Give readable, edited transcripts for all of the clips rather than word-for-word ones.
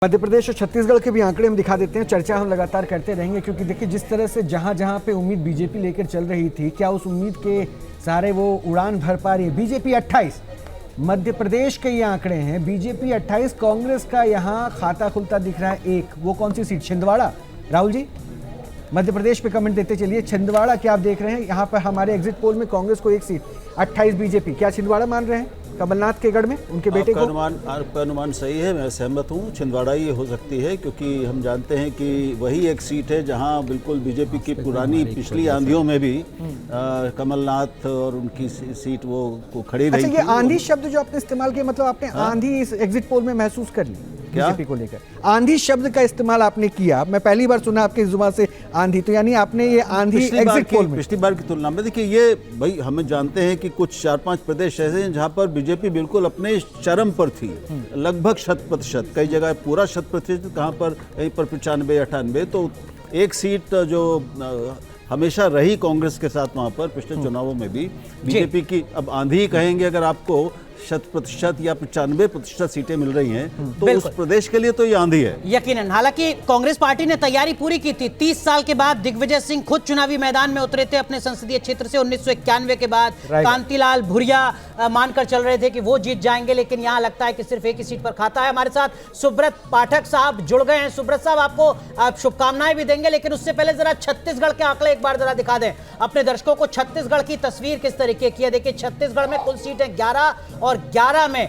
मध्य प्रदेश और छत्तीसगढ़ के भी आंकड़े हम दिखा देते हैं। चर्चा हम लगातार करते रहेंगे क्योंकि देखिए जिस तरह से जहां जहां पे उम्मीद बीजेपी लेकर चल रही थी, क्या उस उम्मीद के सारे वो उड़ान भर पा रही है? बीजेपी 28, मध्य प्रदेश के ये आंकड़े हैं। बीजेपी 28, कांग्रेस का यहाँ खाता खुलता दिख रहा है 1। वो कौन सी सीट? छिंदवाड़ा। राहुल जी मध्य प्रदेश पे कमेंट देते चलिए। छिंदवाड़ा क्या आप देख रहे हैं? यहाँ पर हमारे एग्जिट पोल में कांग्रेस को 1 सीट, 28 बीजेपी। क्या छिंदवाड़ा मान रहे हैं कमलनाथ के गढ़ में उनके बेटे को? आपका अनुमान सही है, मैं सहमत हूँ। छिंदवाड़ा ये हो सकती है क्योंकि हम जानते हैं कि वही एक सीट है जहाँ बिल्कुल बीजेपी की पुरानी पिछली आंधियों में भी कमलनाथ और उनकी सीट वो को खड़ी रही। अच्छा, ये आंधी शब्द जो आपने इस्तेमाल किया, मतलब आपने आंधी इस एग्जिट पोल में महसूस कर ली बीजेपी को लेकर? आंधी शब्द का इस्तेमाल आपने किया, मैं पहली बार सुना आपकी जुबान से आंधी। तो यानी आपने ये आंधी एग्जिट पोल में पिछली बार की तुलना में देखिए, ये भाई हमें जानते हैं कि कुछ 4-5 प्रदेश ऐसे हैं जहाँ पर बीजेपी बिल्कुल अपने चरम पर थी, लगभग 100%, कई जगह पूरा 100%, कहाँ पर कहीं पर 95-98। तो एक सीट जो हमेशा रही कांग्रेस के साथ वहाँ पर पिछले चुनावों में भी बीजेपी की, अब आंधी कहेंगे अगर आपको 100% या 95% सीटें मिल रही हैं तो उस प्रदेश के लिए तो ये आंधी है यकीनन। हालांकि कांग्रेस पार्टी ने तैयारी पूरी की थी। 30 साल के बाद दिग्विजय सिंह खुद चुनावी मैदान में उतरे थे अपने संसदीय क्षेत्र से। 1991 के बाद कांतिलाल भूरिया मानकर चल रहे थे कि वो जीत जाएंगे, लेकिन यहां लगता है कि सिर्फ एक ही सीट पर खाता है। हमारे साथ सुब्रत पाठक साहब जुड़ गए हैं। सुब्रत साहब, आपको शुभकामनाएं भी देंगे, लेकिन उससे पहले जरा छत्तीसगढ़ के आंकड़े एक बार जरा दिखा दें अपने दर्शकों को। छत्तीसगढ़ की तस्वीर किस तरीके की है? देखिए, छत्तीसगढ़ में कुल सीटें 11 और 11 में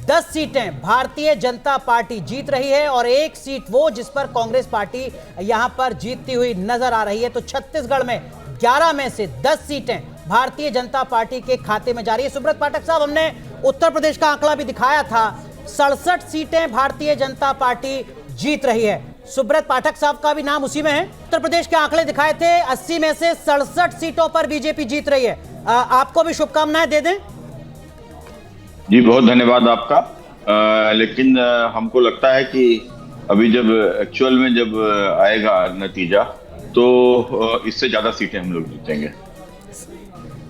10 सीटें भारतीय जनता पार्टी जीत रही है और 1 सीट वो जिस पर कांग्रेस पार्टी यहां पर जीतती हुई नजर आ रही है। तो छत्तीसगढ़ में 11 में से 10 सीटें भारतीय जनता पार्टी के खाते में जा रही है। सुब्रत पाठक साहब, हमने उत्तर प्रदेश का आंकड़ा भी दिखाया था, 67 सीटें भारतीय जनता पार्टी जीत रही है। सुब्रत पाठक साहब का भी नाम उसी में है। उत्तर प्रदेश के आंकड़े दिखाए थे, 80 में से 67 सीटों पर बीजेपी जीत रही है। आपको भी शुभकामनाएं दे दें। जी, बहुत धन्यवाद आपका। लेकिन हमको लगता है कि अभी जब एक्चुअल में जब आएगा नतीजा तो इससे ज्यादा सीटें हम लोग जीतेंगे।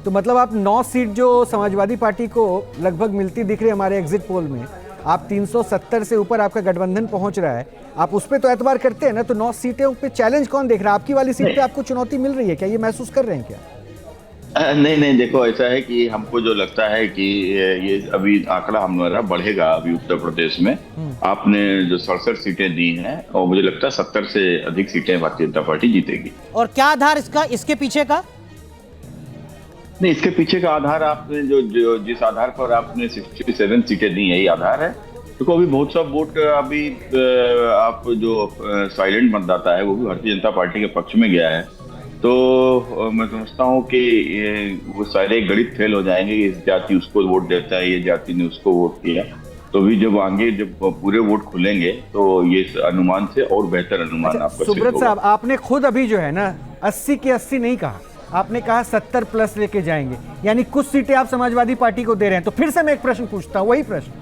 तो मतलब आप 9 सीट जो समाजवादी पार्टी को लगभग मिलती दिख रही है हमारे एग्जिट पोल में, आप 370 से ऊपर आपका गठबंधन पहुंच रहा है, आप उस पर तो एतबार करते हैं ना? तो 9 सीटें पे चैलेंज कौन देख रहा है? आपकी वाली सीट पे आपको चुनौती मिल रही है क्या? ये महसूस कर रहे हैं क्या? नहीं, देखो ऐसा है कि हमको जो लगता है कि ये अभी आंकड़ा हमारा बढ़ेगा अभी उत्तर प्रदेश में। आपने जो 67 सीटें दी हैं और मुझे लगता है 70 से अधिक सीटें भारतीय जनता पार्टी जीतेगी। और क्या आधार इसके पीछे का? नहीं, इसके पीछे का आधार आपने जो जिस आधार पर आपने 67 सीटें दी है, यही आधार है। देखो, अभी बहुत सा वोट अभी आप जो साइलेंट मतदाता है वो भी भारतीय जनता पार्टी के पक्ष में गया है। तो मैं समझता हूँ कि वो सारे गणित फेल हो जाएंगे। इस जाति उसको वोट देता है, ये जाति ने उसको वोट किया। तो भी जब आगे जब पूरे वोट खुलेंगे तो ये अनुमान से और बेहतर अनुमान आपका। सुब्रत साहब, आपने खुद अभी जो है ना 80 के 80 नहीं कहा, आपने कहा 70 प्लस लेके जाएंगे, यानी कुछ सीटें आप समाजवादी पार्टी को दे रहे हैं। तो फिर से मैं एक प्रश्न पूछता हूँ, वही प्रश्न,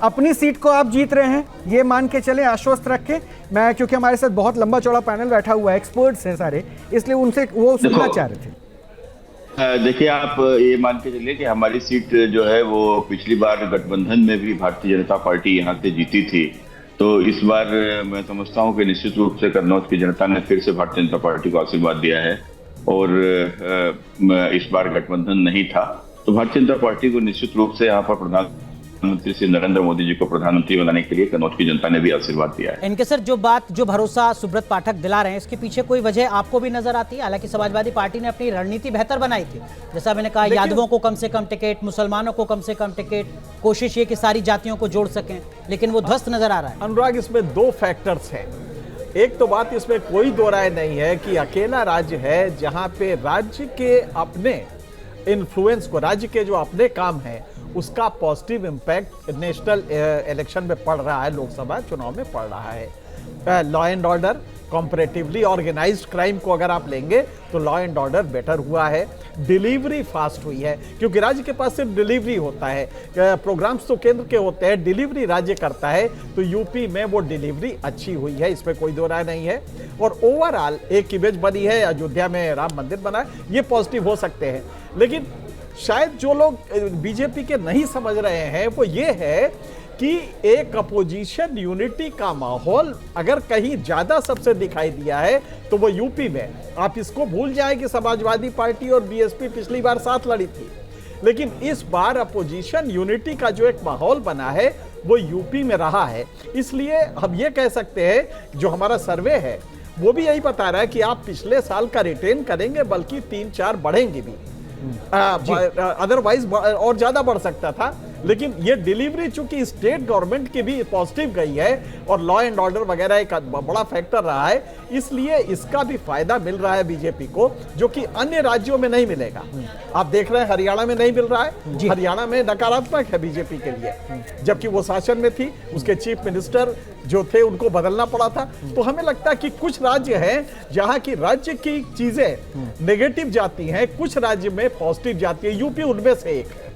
अपनी सीट को आप जीत रहे हैं, ये मान के चले, आश्वस्त रखें। मैं क्योंकि हमारे साथ बहुत लंबा चौड़ा पैनल बैठा हुआ है, एक्सपर्ट्स हैं सारे, इसलिए उनसे वो सुनना चाह रहे थे। देखिए, आप ये मान के चलिए कि हमारी सीट जो है वो पिछली बार गठबंधन में भी भारतीय जनता पार्टी यहाँ से जीती थी। तो इस बार मैं समझता हूँ कि निश्चित रूप से कन्नौज की जनता ने फिर से भारतीय जनता पार्टी को आशीर्वाद दिया है और इस बार गठबंधन नहीं था। तो भारतीय जनता पार्टी को निश्चित रूप से यहाँ पर प्रधानमंत्री श्री नरेंद्र मोदी जी को प्रधानमंत्री बनाने के लिए कन्नौज की जनता ने भी आशीर्वाद दिया है। इनके सर जो भरोसा सुब्रत पाठक दिला रहे हैं, इसके पीछे कोई वजह आपको भी नजर आती है? हालांकि समाजवादी पार्टी ने अपनी रणनीति बेहतर बनाई थी, जैसा मैंने कहा, यादवों को कम से कम टिकट, मुसलमानों को कम से कम टिकट, कोशिश ये कि सारी जातियों को जोड़ सकें, लेकिन वो ध्वस्त नजर आ रहा है। अनुराग, इसमें 2 फैक्टर्स हैं। एक तो बात इसमें कोई दो राय नहीं है कि अकेला राज्य है जहां पे राज्य के अपने इन्फ्लुएंस को, राज्य के जो अपने काम है उसका पॉजिटिव इम्पैक्ट नेशनल इलेक्शन में पड़ रहा है, लोकसभा चुनाव में पड़ रहा है। Law and order, comparatively organised crime को अगर आप लेंगे तो लॉ एंड ऑर्डर बेटर हुआ है, डिलीवरी फास्ट हुई है, क्योंकि राज्य के पास सिर्फ डिलीवरी होता है, प्रोग्राम्स तो केंद्र के होते हैं, डिलीवरी राज्य करता है। तो यूपी में वो डिलीवरी अच्छी हुई है, इसमें कोई दो राय नहीं है। और ओवरऑल एक इमेज बनी है, अयोध्या में राम मंदिर बना है, ये पॉजिटिव हो सकते हैं। लेकिन शायद जो लोग बीजेपी के नहीं समझ रहे हैं वो ये है कि एक अपोजिशन यूनिटी का माहौल अगर कहीं ज्यादा सबसे दिखाई दिया है तो वो यूपी में। आप इसको भूल जाएं कि समाजवादी पार्टी और बीएसपी पिछली बार साथ लड़ी थी, लेकिन इस बार अपोजिशन यूनिटी का जो एक माहौल बना है वो यूपी में रहा है। इसलिए हम ये कह सकते हैं, जो हमारा सर्वे है वो भी यही बता रहा है कि आप पिछले साल का रिटेन करेंगे, बल्कि 3-4 बढ़ेंगे भी। अदरवाइज और ज्यादा बढ़ सकता था, लेकिन ये डिलीवरी चूंकि स्टेट गवर्नमेंट की भी पॉजिटिव गई है और लॉ एंड ऑर्डर वगैरह एक बड़ा फैक्टर रहा है, इसलिए इसका भी फायदा मिल रहा है बीजेपी को, जो कि अन्य राज्यों में नहीं मिलेगा। आप देख रहे हैं हरियाणा में नहीं मिल रहा है, हरियाणा में नकारात्मक है बीजेपी के लिए, जबकि वो शासन में थी, उसके चीफ मिनिस्टर जो थे उनको बदलना पड़ा था। तो हमें लगता है कि कुछ राज्य हैं जहां की राज्य की चीजें नेगेटिव जाती हैं, कुछ राज्य में पॉजिटिव जाती है, यूपी उनमें से एक है।